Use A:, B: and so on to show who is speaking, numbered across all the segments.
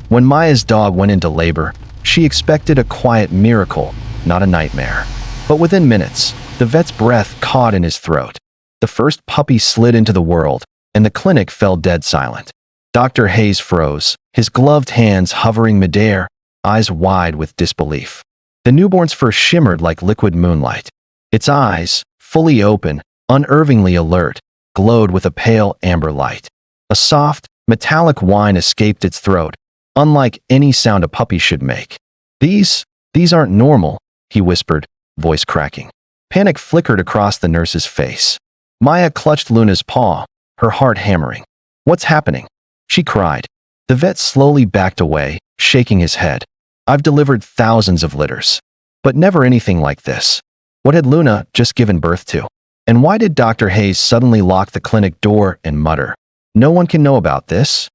A: When Maya's dog went into labor, she expected a quiet miracle, not a nightmare. But within minutes, the vet's breath caught in his throat. The first puppy slid into the world, and the clinic fell dead silent. Dr. Hayes froze, his gloved hands hovering midair, eyes wide with disbelief. The newborn's fur shimmered like liquid moonlight. Its eyes, fully open, unnervingly alert, glowed with a pale amber light. A soft, metallic whine escaped its throat, unlike any sound a puppy should make. These aren't normal," he whispered, voice cracking. Panic flickered across the nurse's face. Maya clutched Luna's paw, her heart hammering. "What's happening?" she cried. The vet slowly backed away, shaking his head. "I've delivered thousands of litters, but never anything like this. What had Luna just given birth to? And why did Dr. Hayes suddenly lock the clinic door and mutter, 'No one can know about this'?"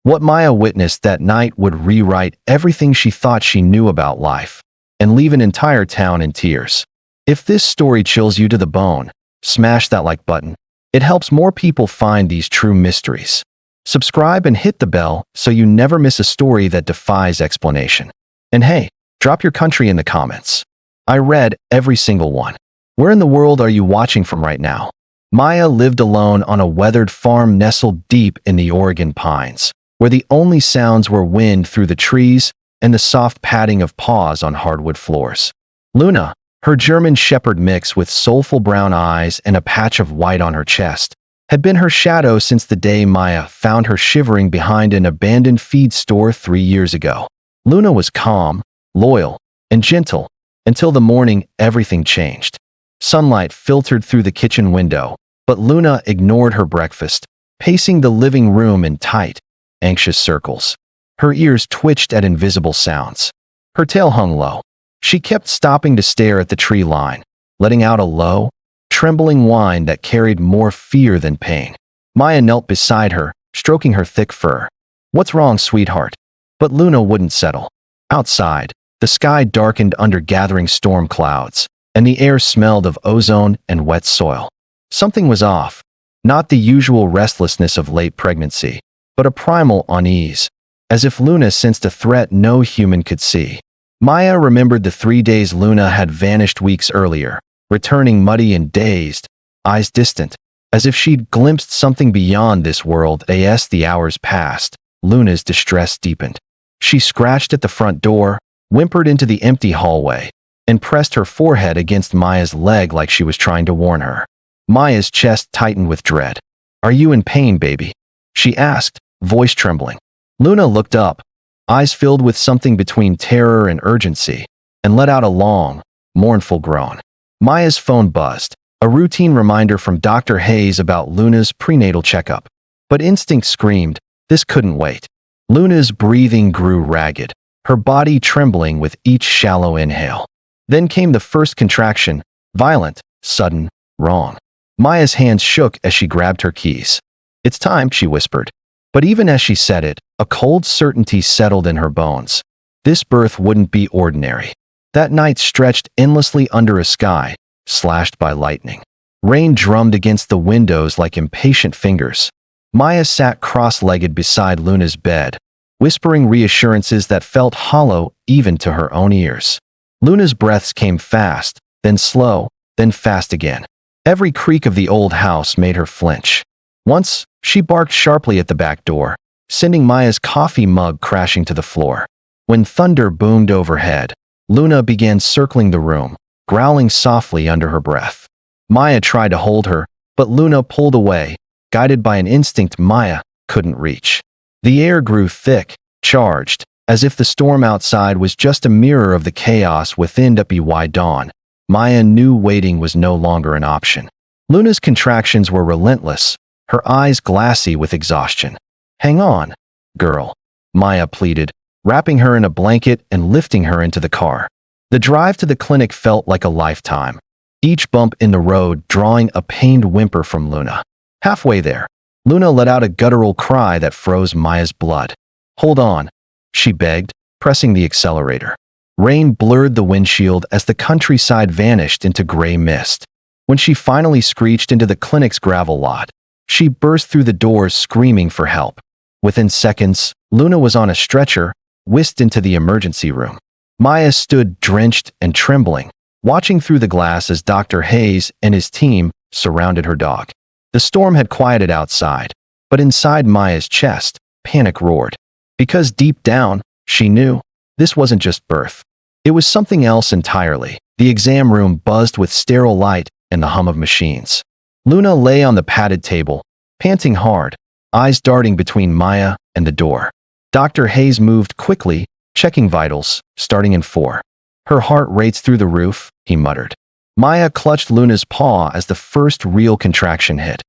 A: What Maya witnessed that night would rewrite everything she thought she knew about life and leave an entire town in tears. If this story chills you to the bone, smash that like button. It helps more people find these true mysteries. Subscribe and hit the bell so you never miss a story that defies explanation. And hey, drop your country in the comments. I read every single one. Where in the world are you watching from right now? Maya lived alone on a weathered farm nestled deep in the Oregon pines, where the only sounds were wind through the trees and the soft padding of paws on hardwood floors. Luna, her German Shepherd mix with soulful brown eyes and a patch of white on her chest, had been her shadow since the day Maya found her shivering behind an abandoned feed store 3 years ago. Luna was calm, loyal, and gentle, until the morning everything changed. Sunlight filtered through the kitchen window, but Luna ignored her breakfast, pacing the living room in tight, anxious circles. Her ears twitched at invisible sounds. Her tail hung low. She kept stopping to stare at the tree line, letting out a low, trembling whine that carried more fear than pain. Maya knelt beside her, stroking her thick fur. "What's wrong, sweetheart?" But Luna wouldn't settle. Outside, the sky darkened under gathering storm clouds, and the air smelled of ozone and wet soil. Something was off, not the usual restlessness of late pregnancy, but a primal unease, as if Luna sensed a threat no human could see. Maya remembered the 3 days Luna had vanished weeks earlier, returning muddy and dazed, eyes distant, as if she'd glimpsed something beyond this world. As the hours passed, Luna's distress deepened. She scratched at the front door, whimpered into the empty hallway, and pressed her forehead against Maya's leg like she was trying to warn her. Maya's chest tightened with dread. "Are you in pain, baby?" she asked, voice trembling. Luna looked up, eyes filled with something between terror and urgency, and let out a long, mournful groan. Maya's phone buzzed, a routine reminder from Dr. Hayes about Luna's prenatal checkup. But instinct screamed, this couldn't wait. Luna's breathing grew ragged, her body trembling with each shallow inhale. Then came the first contraction, violent, sudden, wrong. Maya's hands shook as she grabbed her keys. "It's time," she whispered. But even as she said it, a cold certainty settled in her bones. This birth wouldn't be ordinary. That night stretched endlessly under a sky, slashed by lightning. Rain drummed against the windows like impatient fingers. Maya sat cross-legged beside Luna's bed, whispering reassurances that felt hollow even to her own ears. Luna's breaths came fast, then slow, then fast again. Every creak of the old house made her flinch. Once, she barked sharply at the back door, sending Maya's coffee mug crashing to the floor. When thunder boomed overhead, Luna began circling the room, growling softly under her breath. Maya tried to hold her, but Luna pulled away, guided by an instinct Maya couldn't reach. The air grew thick, charged, as if the storm outside was just a mirror of the chaos within. By dawn, Maya knew waiting was no longer an option. Luna's contractions were relentless, her eyes glassy with exhaustion. "Hang on, girl," Maya pleaded, wrapping her in a blanket and lifting her into the car. The drive to the clinic felt like a lifetime, each bump in the road drawing a pained whimper from Luna. Halfway there, Luna let out a guttural cry that froze Maya's blood. "Hold on," she begged, pressing the accelerator. Rain blurred the windshield as the countryside vanished into gray mist. When she finally screeched into the clinic's gravel lot, she burst through the doors screaming for help. Within seconds, Luna was on a stretcher, whisked into the emergency room. Maya stood drenched and trembling, watching through the glass as Dr. Hayes and his team surrounded her dog. The storm had quieted outside, but inside Maya's chest, panic roared. Because deep down, she knew this wasn't just birth. It was something else entirely. The exam room buzzed with sterile light and the hum of machines. Luna lay on the padded table, panting hard, eyes darting between Maya and the door. Dr. Hayes moved quickly, checking vitals, starting in 4. Her heart rates through the roof, he muttered. Maya clutched Luna's paw as the first real contraction hit.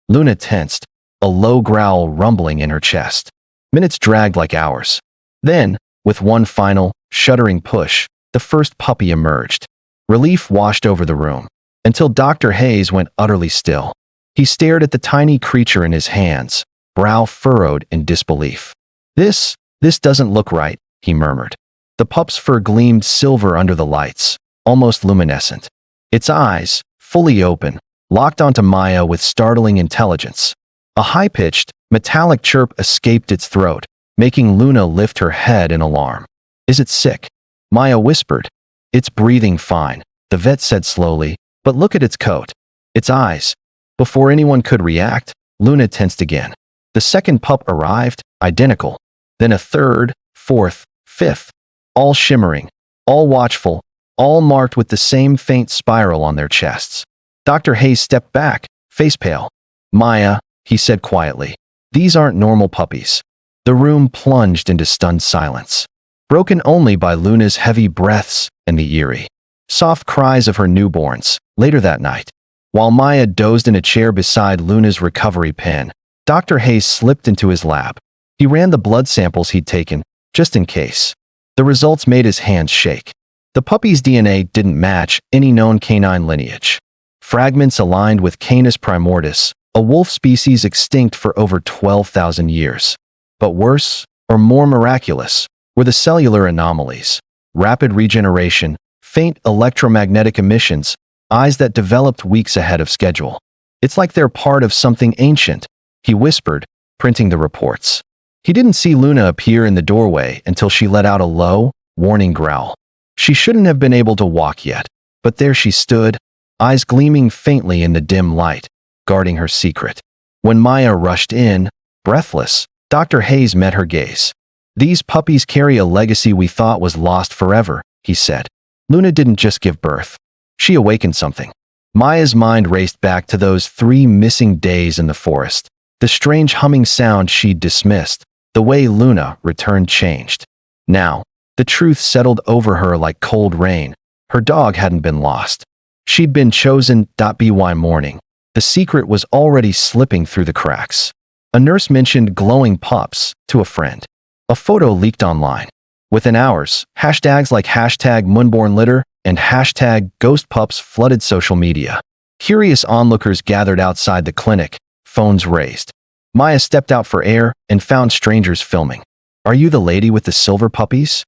A: Luna tensed, a low growl rumbling in her chest. Minutes dragged like hours. Then, with one final, shuddering push, the first puppy emerged. Relief washed over the room, until Dr. Hayes went utterly still. He stared at the tiny creature in his hands, brow furrowed in disbelief. This doesn't look right, he murmured. The pup's fur gleamed silver under the lights, almost luminescent. Its eyes, fully open, locked onto Maya with startling intelligence. A high-pitched, metallic chirp escaped its throat, making Luna lift her head in alarm. Is it sick? Maya whispered. It's breathing fine, the vet said slowly, but look at its coat. Its eyes. Before anyone could react, Luna tensed again. The second pup arrived, identical. Then a third, fourth, fifth. All shimmering, all watchful, all marked with the same faint spiral on their chests. Dr. Hayes stepped back, face pale. Maya, he said quietly, these aren't normal puppies. The room plunged into stunned silence, broken only by Luna's heavy breaths and the eerie, soft cries of her newborns. Later that night, while Maya dozed in a chair beside Luna's recovery pen, Dr. Hayes slipped into his lab. He ran the blood samples he'd taken, just in case. The results made his hands shake. The puppy's DNA didn't match any known canine lineage. Fragments aligned with Canis primordius, a wolf species extinct for over 12,000 years. But worse, or more miraculous, were the cellular anomalies. Rapid regeneration, faint electromagnetic emissions, eyes that developed weeks ahead of schedule. It's like they're part of something ancient, he whispered, printing the reports. He didn't see Luna appear in the doorway until she let out a low, warning growl. She shouldn't have been able to walk yet, but there she stood, eyes gleaming faintly in the dim light, guarding her secret. When Maya rushed in, breathless, Dr. Hayes met her gaze. These puppies carry a legacy we thought was lost forever, he said. Luna didn't just give birth. She awakened something. Maya's mind raced back to those 3 missing days in the forest. The strange humming sound she'd dismissed, the way Luna returned changed. Now, the truth settled over her like cold rain. Her dog hadn't been lost. She'd been chosen. By morning, the secret was already slipping through the cracks. A nurse mentioned glowing pups to a friend. A photo leaked online. Within hours, hashtags like #moonbornlitter and #ghostpups flooded social media. Curious onlookers gathered outside the clinic, phones raised. Maya stepped out for air and found strangers filming. Are you the lady with the silver puppies?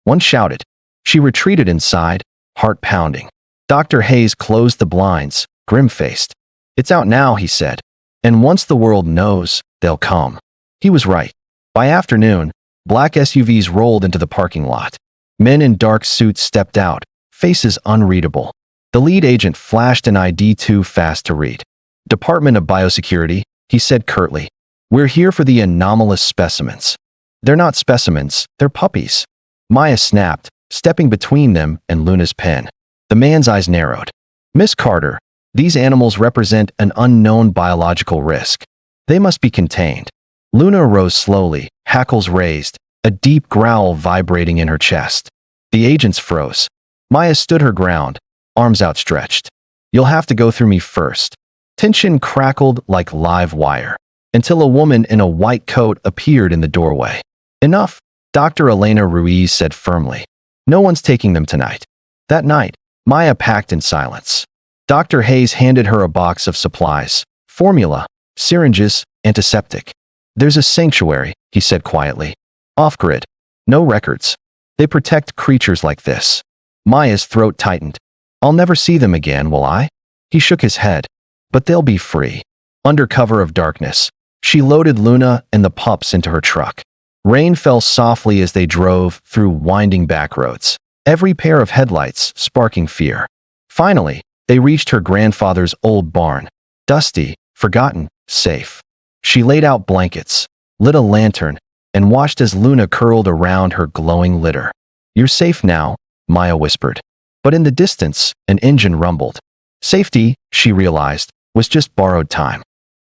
A: One shouted. She retreated inside, heart pounding. Dr. Hayes closed the blinds, grim-faced. It's out now, he said. And once the world knows, they'll come. He was right. By afternoon, black SUVs rolled into the parking lot. Men in dark suits stepped out, faces unreadable. The lead agent flashed an ID too fast to read. Department of Biosecurity, he said curtly. We're here for the anomalous specimens. They're not specimens, they're puppies. Maya snapped, stepping between them and Luna's pen. The man's eyes narrowed. Miss Carter, these animals represent an unknown biological risk. They must be contained. Luna rose slowly, hackles raised, a deep growl vibrating in her chest. The agents froze. Maya stood her ground, arms outstretched. You'll have to go through me first. Tension crackled like live wire, until a woman in a white coat appeared in the doorway. Enough, Dr. Elena Ruiz said firmly. No one's taking them tonight. That night, Maya packed in silence. Dr. Hayes handed her a box of supplies, formula, syringes, antiseptic. There's a sanctuary, he said quietly. Off-grid. No records. They protect creatures like this. Maya's throat tightened. I'll never see them again, will I? He shook his head. But they'll be free. Under cover of darkness. She loaded Luna and the pups into her truck. Rain fell softly as they drove through winding back roads, every pair of headlights sparking fear. Finally, they reached her grandfather's old barn, dusty, forgotten, safe. She laid out blankets, lit a lantern, and watched as Luna curled around her glowing litter. "You're safe now," Maya whispered. But in the distance, an engine rumbled. Safety, she realized, was just borrowed time.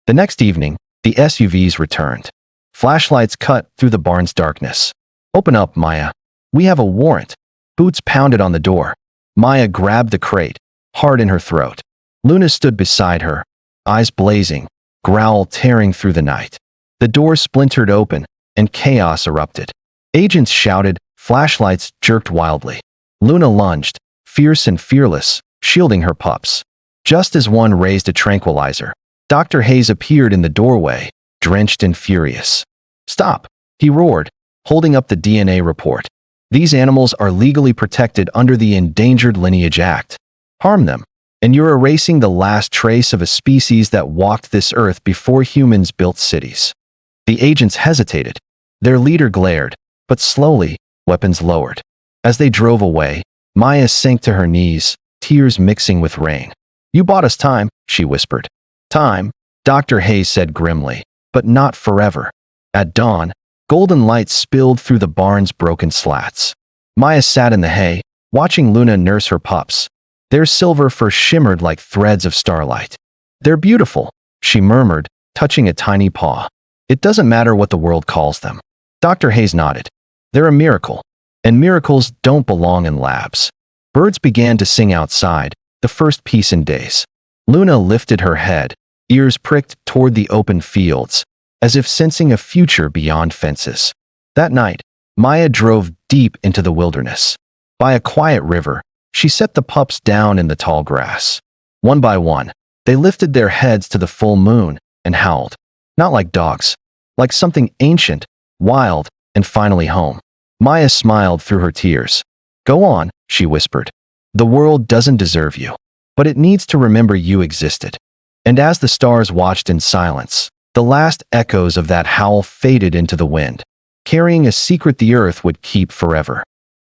A: The next evening, the SUVs returned. Flashlights cut through the barn's darkness. "Open up, Maya. We have a warrant." Boots pounded on the door. Maya grabbed the crate, hard in her throat. Luna stood beside her, eyes blazing, growl tearing through the night. The door splintered open, and chaos erupted. Agents shouted, flashlights jerked wildly. Luna lunged, fierce and fearless, shielding her pups. Just as one raised a tranquilizer, Dr. Hayes appeared in the doorway, drenched and furious. "Stop," he roared, holding up the DNA report. "These animals are legally protected under the Endangered Lineage Act. Harm them, and you're erasing the last trace of a species that walked this earth before humans built cities." The agents hesitated. Their leader glared, but slowly, weapons lowered. As they drove away, Maya sank to her knees, tears mixing with rain. "You bought us time," she whispered. "Time," Dr. Hayes said grimly, "but not forever." At dawn, golden light spilled through the barn's broken slats. Maya sat in the hay, watching Luna nurse her pups. Their silver fur shimmered like threads of starlight. "They're beautiful," she murmured, touching a tiny paw. "It doesn't matter what the world calls them." Dr. Hayes nodded. "They're a miracle, and miracles don't belong in labs." Birds began to sing outside, the first peace in days. Luna lifted her head, ears pricked toward the open fields, as if sensing a future beyond fences. That night, Maya drove deep into the wilderness. By a quiet river, she set the pups down in the tall grass. One by one, they lifted their heads to the full moon and howled. Not like dogs, like something ancient, wild, and finally home. Maya smiled through her tears. "Go on," she whispered. "The world doesn't deserve you, but it needs to remember you existed." And as the stars watched in silence, the last echoes of that howl faded into the wind, carrying a secret the earth would keep forever.